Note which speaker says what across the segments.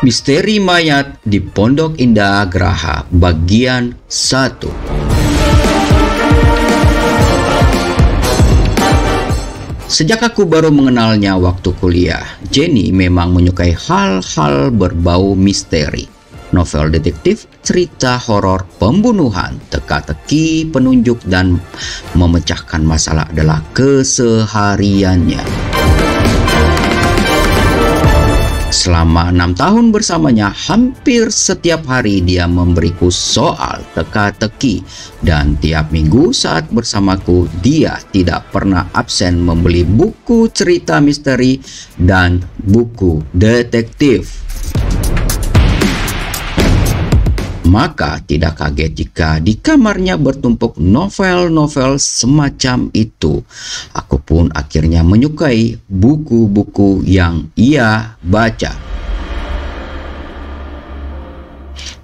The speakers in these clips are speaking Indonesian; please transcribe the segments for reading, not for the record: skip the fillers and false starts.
Speaker 1: Misteri Mayat di Pondok Indah Graha bagian 1. Sejak aku baru mengenalnya waktu kuliah, Jenny memang menyukai hal-hal berbau misteri. Novel detektif, cerita horor, pembunuhan, teka-teki, penunjuk, dan memecahkan masalah adalah kesehariannya. Selama 6 tahun bersamanya, hampir setiap hari dia memberiku soal teka-teki. Dan tiap minggu saat bersamaku, dia tidak pernah absen membeli buku cerita misteri dan buku detektif. Maka tidak kaget jika di kamarnya bertumpuk novel-novel semacam itu. Aku pun akhirnya menyukai buku-buku yang ia baca.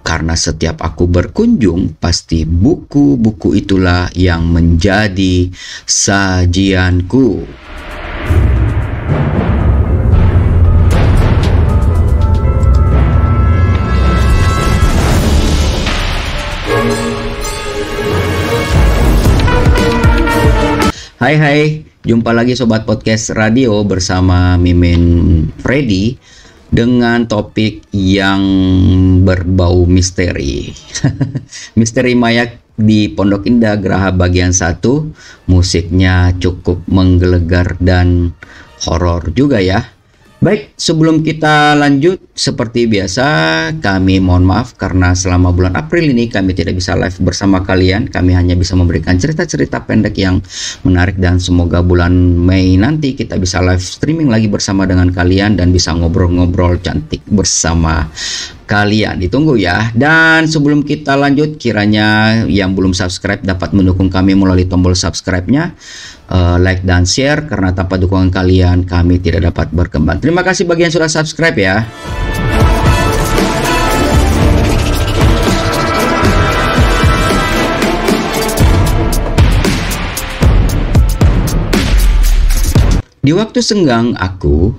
Speaker 1: Karena setiap aku berkunjung, pasti buku-buku itulah yang menjadi sajianku. Hai, jumpa lagi Sobat Podcast Radio bersama Mimin Freddy dengan topik yang berbau misteri. Misteri Mayat di Pondok Indah Graha bagian 1. Musiknya cukup menggelegar dan horor juga ya. Baik, sebelum kita lanjut, seperti biasa kami mohon maaf karena selama bulan April ini kami tidak bisa live bersama kalian. Kami hanya bisa memberikan cerita-cerita pendek yang menarik, dan semoga bulan Mei nanti kita bisa live streaming lagi bersama dengan kalian dan bisa ngobrol-ngobrol cantik bersama kalian. Ditunggu ya. Dan sebelum kita lanjut, kiranya yang belum subscribe dapat mendukung kami melalui tombol subscribe-nya, like dan share, karena tanpa dukungan kalian kami tidak dapat berkembang. Terima kasih bagi yang sudah subscribe ya. Di waktu senggang aku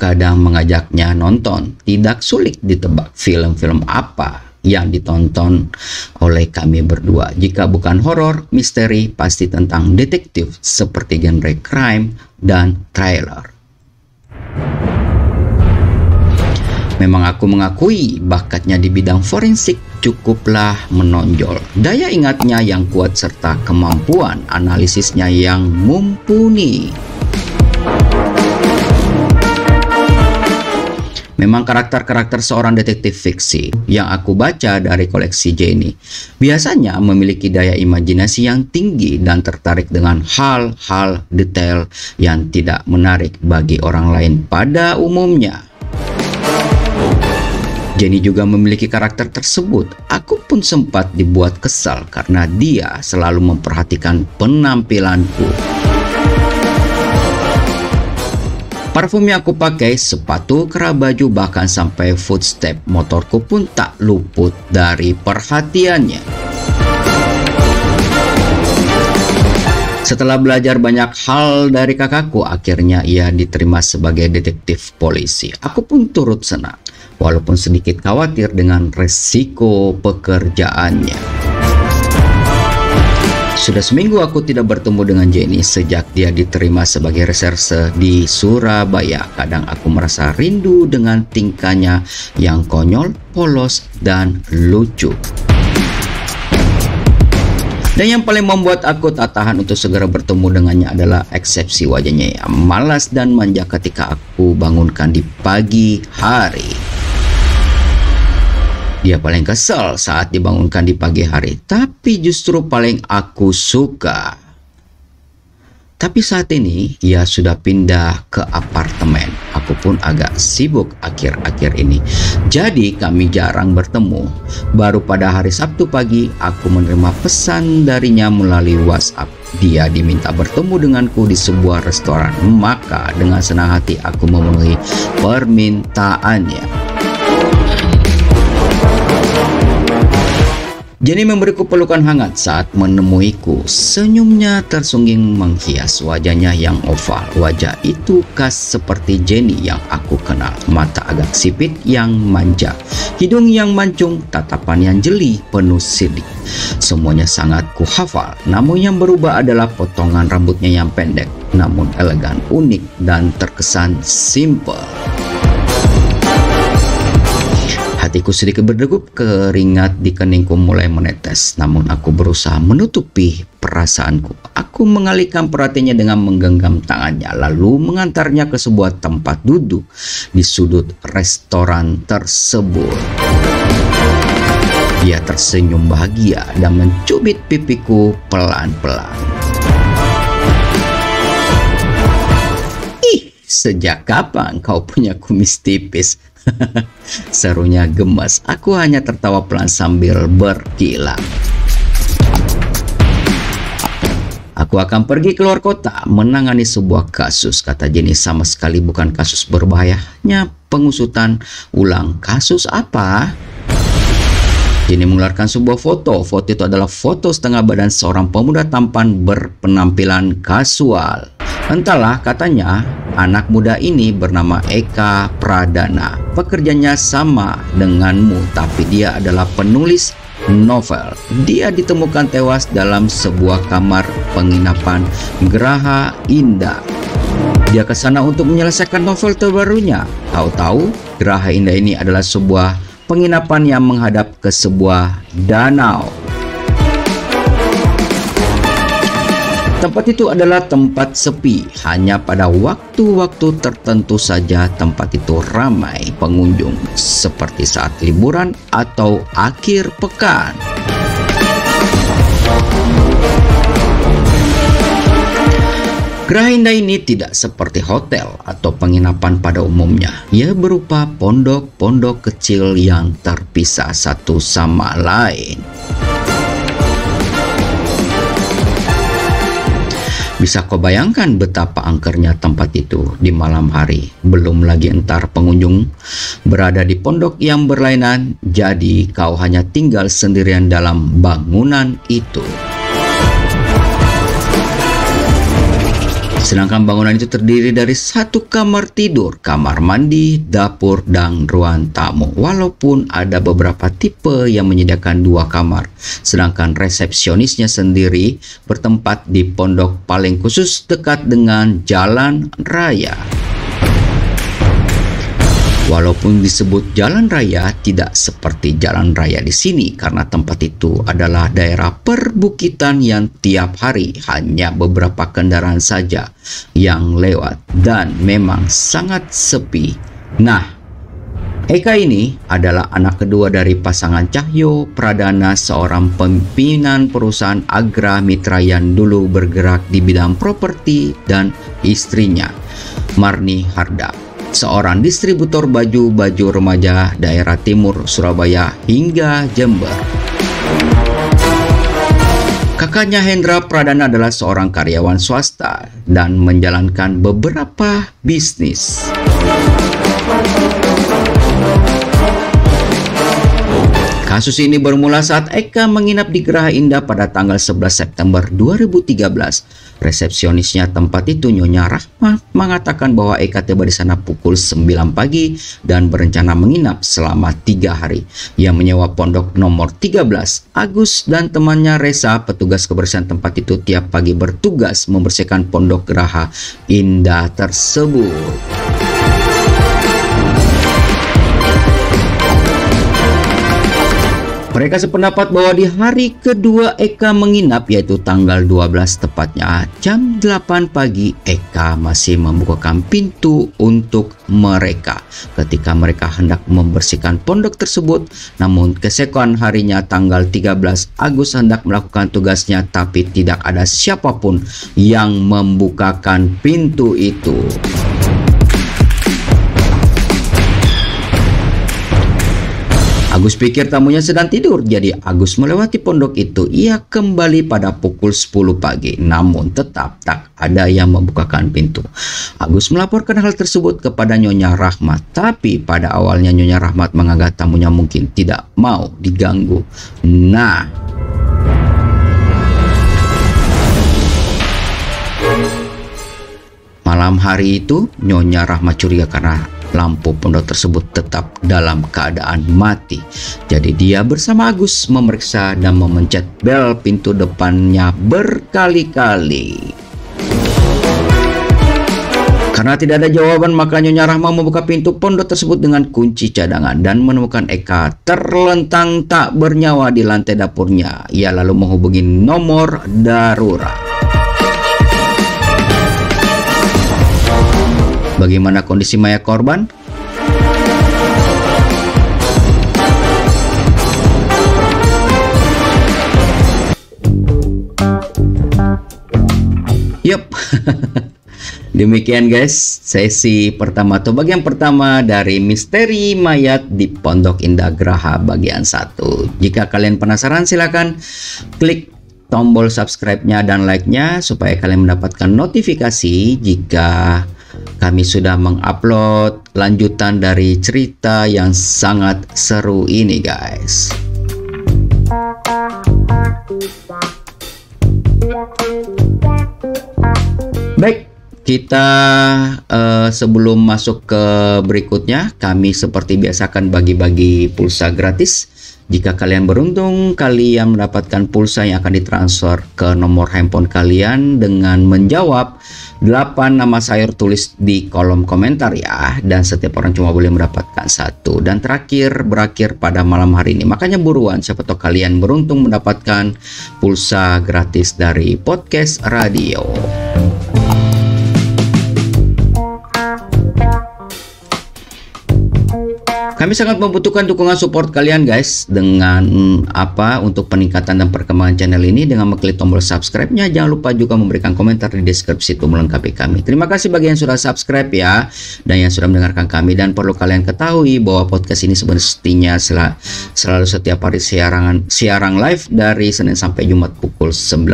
Speaker 1: kadang mengajaknya nonton. Tidak sulit ditebak film-film apa yang ditonton oleh kami berdua. Jika bukan horor, misteri, pasti tentang detektif seperti genre crime dan thriller. Memang aku mengakui bakatnya di bidang forensik cukuplah menonjol. Daya ingatnya yang kuat serta kemampuan analisisnya yang mumpuni. Memang karakter-karakter seorang detektif fiksi yang aku baca dari koleksi Jenny biasanya memiliki daya imajinasi yang tinggi dan tertarik dengan hal-hal detail yang tidak menarik bagi orang lain pada umumnya. Jenny juga memiliki karakter tersebut. Aku pun sempat dibuat kesal karena dia selalu memperhatikan penampilanku. Parfum yang aku pakai, sepatu, kera baju, bahkan sampai footstep motorku pun tak luput dari perhatiannya. Setelah belajar banyak hal dari kakakku, akhirnya ia diterima sebagai detektif polisi. Aku pun turut senang, walaupun sedikit khawatir dengan resiko pekerjaannya. Sudah seminggu aku tidak bertemu dengan Jenny sejak dia diterima sebagai reserse di Surabaya. Kadang aku merasa rindu dengan tingkahnya yang konyol, polos, dan lucu. Dan yang paling membuat aku tak tahan untuk segera bertemu dengannya adalah eksepsi wajahnya yang malas dan manja ketika aku bangunkan di pagi hari. Dia paling kesal saat dibangunkan di pagi hari, tapi justru paling aku suka. Tapi saat ini ia sudah pindah ke apartemen. Aku pun agak sibuk akhir-akhir ini, jadi kami jarang bertemu. Baru pada hari Sabtu pagi aku menerima pesan darinya melalui WhatsApp. Dia diminta bertemu denganku di sebuah restoran. Maka dengan senang hati aku memenuhi permintaannya. Jenny memberiku pelukan hangat saat menemuiku. Senyumnya tersungging menghias wajahnya yang oval. Wajah itu khas seperti Jenny yang aku kenal. Mata agak sipit yang manja, hidung yang mancung, tatapan yang jeli, penuh sidik. Semuanya sangat kuhafal. Namun yang berubah adalah potongan rambutnya yang pendek, namun elegan, unik, dan terkesan simple. Hatiku sedikit berdegup, keringat di keningku mulai menetes. Namun aku berusaha menutupi perasaanku. Aku mengalihkan perhatiannya dengan menggenggam tangannya, lalu mengantarnya ke sebuah tempat duduk di sudut restoran tersebut. Dia tersenyum bahagia dan mencubit pipiku pelan-pelan. "Ih, sejak kapan kau punya kumis tipis?" Serunya gemas. Aku hanya tertawa pelan sambil berkilat. "Aku akan pergi keluar kota menangani sebuah kasus," kata Jenny. "Sama sekali bukan kasus berbahaya, hanya pengusutan ulang." "Kasus apa?" Jenny mengeluarkan sebuah foto. Foto itu adalah foto setengah badan seorang pemuda tampan berpenampilan kasual. Entahlah, katanya anak muda ini bernama Eka Pradana. Pekerjaannya sama denganmu, tapi dia adalah penulis novel. Dia ditemukan tewas dalam sebuah kamar penginapan Geraha Indah. Dia ke sana untuk menyelesaikan novel terbarunya. Tahu-tahu Geraha Indah ini adalah sebuah penginapan yang menghadap ke sebuah danau. Tempat itu adalah tempat sepi. Hanya pada waktu-waktu tertentu saja tempat itu ramai pengunjung, seperti saat liburan atau akhir pekan. Geraha Indah ini tidak seperti hotel atau penginapan pada umumnya. Ia berupa pondok-pondok kecil yang terpisah satu sama lain. Bisa kau bayangkan betapa angkernya tempat itu di malam hari. Belum lagi entar pengunjung berada di pondok yang berlainan, jadi kau hanya tinggal sendirian dalam bangunan itu. Sedangkan bangunan itu terdiri dari satu kamar tidur, kamar mandi, dapur, dan ruang tamu. Walaupun ada beberapa tipe yang menyediakan 2 kamar, sedangkan resepsionisnya sendiri bertempat di pondok paling khusus dekat dengan jalan raya. Walaupun disebut jalan raya, tidak seperti jalan raya di sini karena tempat itu adalah daerah perbukitan yang tiap hari hanya beberapa kendaraan saja yang lewat dan memang sangat sepi. Nah, Eka ini adalah anak kedua dari pasangan Cahyo Pradana, seorang pimpinan perusahaan Agra Mitra yang dulu bergerak di bidang properti, dan istrinya Marni Hardap, seorang distributor baju-baju remaja daerah timur Surabaya hingga Jember. Kakaknya Hendra Pradana adalah seorang karyawan swasta dan menjalankan beberapa bisnis. Kasus ini bermula saat Eka menginap di Geraha Indah pada tanggal 11 September 2013. Resepsionisnya tempat itu, Nyonya Rahma, mengatakan bahwa Eka tiba di sana pukul 9 pagi dan berencana menginap selama 3 hari. Ia menyewa pondok nomor 13. Agus dan temannya Resa, petugas kebersihan tempat itu, tiap pagi bertugas membersihkan pondok Geraha Indah tersebut. Mereka sependapat bahwa di hari kedua Eka menginap, yaitu tanggal 12 tepatnya jam 8 pagi, Eka masih membukakan pintu untuk mereka ketika mereka hendak membersihkan pondok tersebut. Namun keesokan harinya tanggal 13, Agus hendak melakukan tugasnya, tapi tidak ada siapapun yang membukakan pintu itu. Agus pikir tamunya sedang tidur, jadi Agus melewati pondok itu. Ia kembali pada pukul 10 pagi, namun tetap tak ada yang membukakan pintu. Agus melaporkan hal tersebut kepada Nyonya Rahmat, tapi pada awalnya Nyonya Rahmat menganggap tamunya mungkin tidak mau diganggu. Nah, malam hari itu Nyonya Rahmat curiga karena lampu pondok tersebut tetap dalam keadaan mati. Jadi dia bersama Agus memeriksa dan memencet bel pintu depannya berkali-kali. Karena tidak ada jawaban, maka Nyonya Rahmat membuka pintu pondok tersebut dengan kunci cadangan dan menemukan Eka terlentang tak bernyawa di lantai dapurnya. Ia lalu menghubungi nomor darurat. Bagaimana kondisi mayat korban? Yup. Demikian guys, sesi pertama atau bagian pertama dari misteri mayat di Pondok Indah Graha bagian 1. Jika kalian penasaran, silakan klik tombol subscribe-nya dan like-nya supaya kalian mendapatkan notifikasi jika kami sudah mengupload lanjutan dari cerita yang sangat seru ini guys. Baik, kita sebelum masuk ke berikutnya, kami seperti biasa akan bagi-bagi pulsa gratis. Jika kalian beruntung, kalian mendapatkan pulsa yang akan ditransfer ke nomor handphone kalian dengan menjawab 8 nama sayur tulis di kolom komentar ya. Dan setiap orang cuma boleh mendapatkan 1. Dan terakhir berakhir pada malam hari ini. Makanya buruan, siapa tahu kalian beruntung mendapatkan pulsa gratis dari podcast radio. Kami sangat membutuhkan dukungan support kalian guys. Dengan untuk peningkatan dan perkembangan channel ini dengan mengklik tombol subscribe-nya. Jangan lupa juga memberikan komentar di deskripsi itu melengkapi kami. Terima kasih bagi yang sudah subscribe ya, dan yang sudah mendengarkan kami. Dan perlu kalian ketahui bahwa podcast ini sebenarnya selalu setiap hari siaran live dari Senin sampai Jumat pukul 19.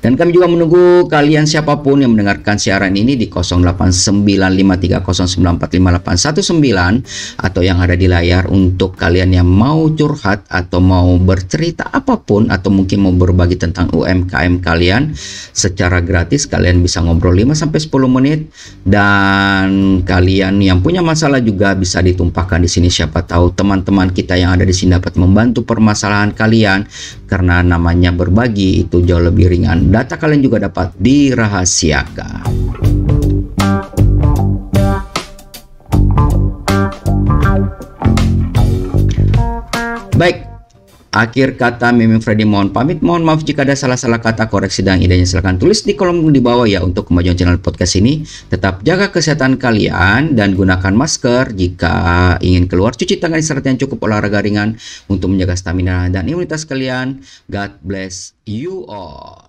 Speaker 1: Dan kami juga menunggu kalian siapapun yang mendengarkan siaran ini di 089530945819 atau yang ada di layar, untuk kalian yang mau curhat atau mau bercerita apapun atau mungkin mau berbagi tentang UMKM kalian secara gratis. Kalian bisa ngobrol 5-10 menit, dan kalian yang punya masalah juga bisa ditumpahkan di sini. Siapa tahu teman-teman kita yang ada di sini dapat membantu permasalahan kalian, karena namanya berbagi itu jauh lebih ringan. Data kalian juga dapat dirahasiakan. Baik, akhir kata Mimin Freddy mohon pamit. Mohon maaf jika ada salah-salah kata, koreksi dan idenya silahkan tulis di kolom di bawah ya untuk kemajuan channel podcast ini. Tetap jaga kesehatan kalian dan gunakan masker. Jika ingin keluar, cuci tangan, istirahat yang cukup, olahraga ringan untuk menjaga stamina dan imunitas kalian. God bless you all.